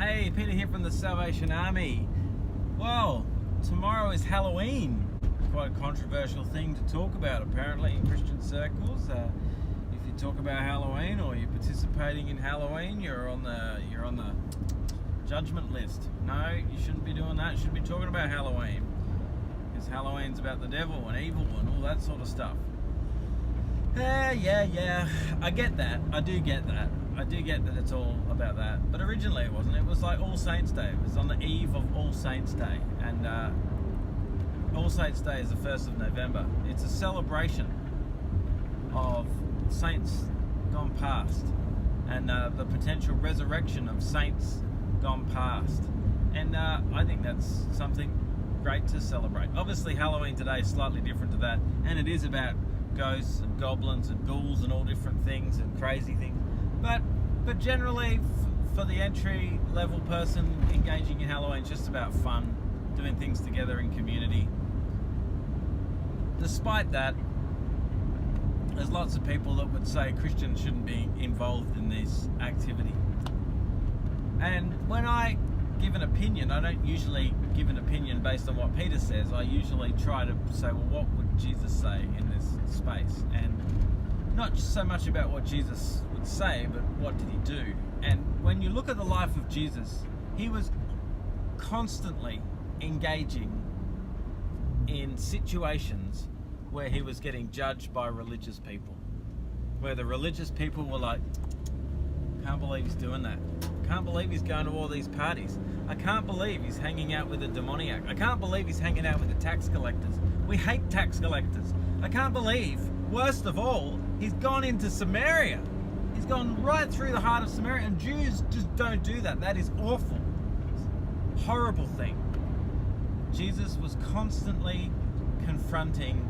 Hey, Peter here from the Salvation Army. Well, tomorrow is Halloween. Quite a controversial thing to talk about apparently in Christian circles. If you talk about Halloween or you're participating in Halloween, you're on the judgment list. No, you shouldn't be doing that. You shouldn't be talking about Halloween, because Halloween's about the devil and evil and all that sort of stuff. Yeah. I get that. I do get that it's all about that. But originally it wasn't. It was like All Saints Day. It was on the eve of All Saints Day. And All Saints Day is the 1st of November. It's a celebration of saints gone past and the potential resurrection of saints gone past. And I think that's something great to celebrate. Obviously Halloween today is slightly different to that, and it is about ghosts and goblins and ghouls and all different things and crazy things. But generally, for the entry level person engaging in Halloween, it's just about fun, doing things together in community. Despite that, there's lots of people that would say Christians shouldn't be involved in this activity. And when I give an opinion, I don't usually give an opinion based on what Peter says. I usually try to say, well, what would Jesus say in this space? And not just so much about what Jesus would say, but what did he do? And when you look at the life of Jesus, he was constantly engaging in situations where he was getting judged by religious people, where the religious people were like, can't believe he's doing that. Can't believe he's going to all these parties. I can't believe he's hanging out with a demoniac. I can't believe he's hanging out with the tax collectors. We hate tax collectors. I can't believe, worst of all, he's gone into Samaria. He's gone right through the heart of Samaria, and Jews just don't do that. That is awful. It's a horrible thing. Jesus was constantly confronting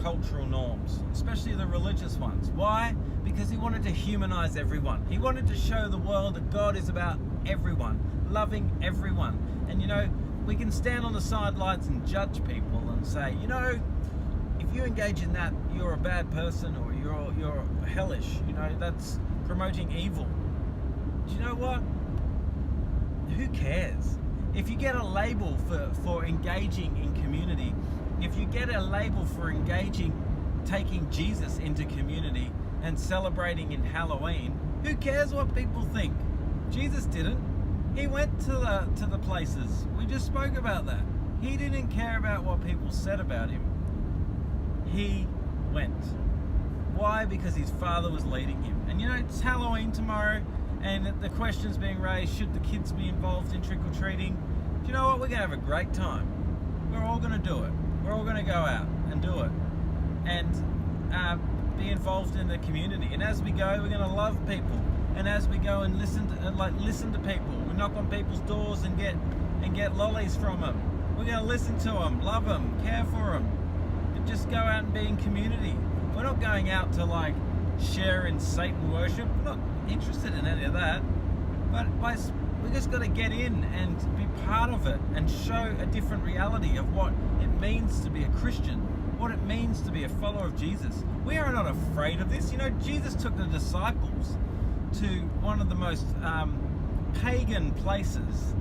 cultural norms, especially the religious ones. Why? Because he wanted to humanize everyone. He wanted to show the world that God is about everyone, loving everyone. And we can stand on the sidelines and judge people and say, if you engage in that, you're a bad person, or you're hellish. That's promoting evil. Do you know what? Who cares? If you get a label for engaging in community, if you get a label for taking Jesus into community and celebrating in Halloween, who cares what people think? Jesus didn't. He went to the places. We just spoke about that. He didn't care about what people said about him. He went. Why? Because his Father was leading him. And it's Halloween tomorrow, and the question's being raised, should the kids be involved in trick-or-treating? Do you know what? We're going to have a great time. We're all going to do it. We're all going to go out and do it and be involved in the community. And as we go, we're going to love people. And as we go and listen to people, we knock on people's doors and get lollies from them. We're going to listen to them, love them, care for them, and just go out and be in community. We're not going out to share in Satan worship. We're not interested in any of that. But we just got to get in and be part of it and show a different reality of what it means to be a Christian, what it means to be a follower of Jesus. We are not afraid of this. Jesus took the disciples to one of the most pagan places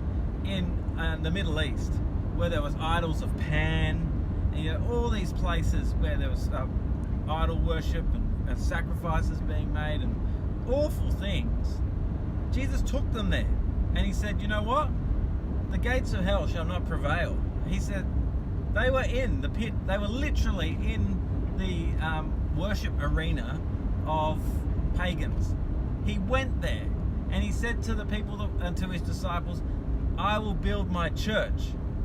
in the Middle East, where there was idols of Pan, and all these places where there was idol worship and sacrifices being made and awful things. Jesus took them there. And he said, you know what? The gates of hell shall not prevail. He said they were in the pit. They were literally in the worship arena of pagans. He went there and he said to the people and to his disciples, I will build my church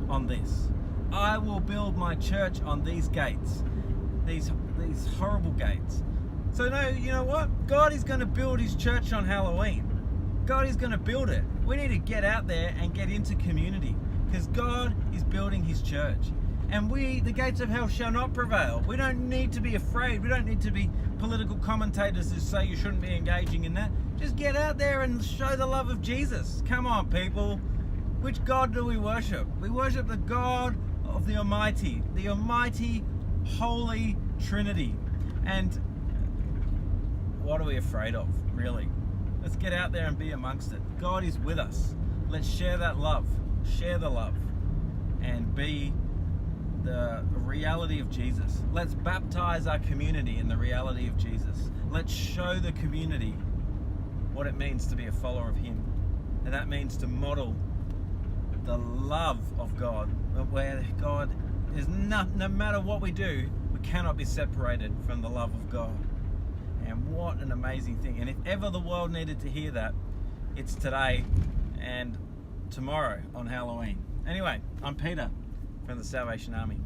on this. I will build my church on these gates, these horrible gates. So no, you know what? God is going to build his church on Halloween. God is going to build it. We need to get out there and get into community, because God is building his church. And the gates of hell shall not prevail. We don't need to be afraid. We don't need to be political commentators who say you shouldn't be engaging in that. Just get out there and show the love of Jesus. Come on, people. Which God do we worship? We worship the God of the Almighty Holy Trinity. And what are we afraid of, really? Let's get out there and be amongst it. God is with us. Let's share that love. Share the love. And be the reality of Jesus. Let's baptize our community in the reality of Jesus. Let's show the community what it means to be a follower of Him. And that means to model the love of God, where God is no matter what we do, we cannot be separated from the love of God. And what an amazing thing. And if ever the world needed to hear that, it's today and tomorrow on Halloween. Anyway, I'm Peter from the Salvation Army.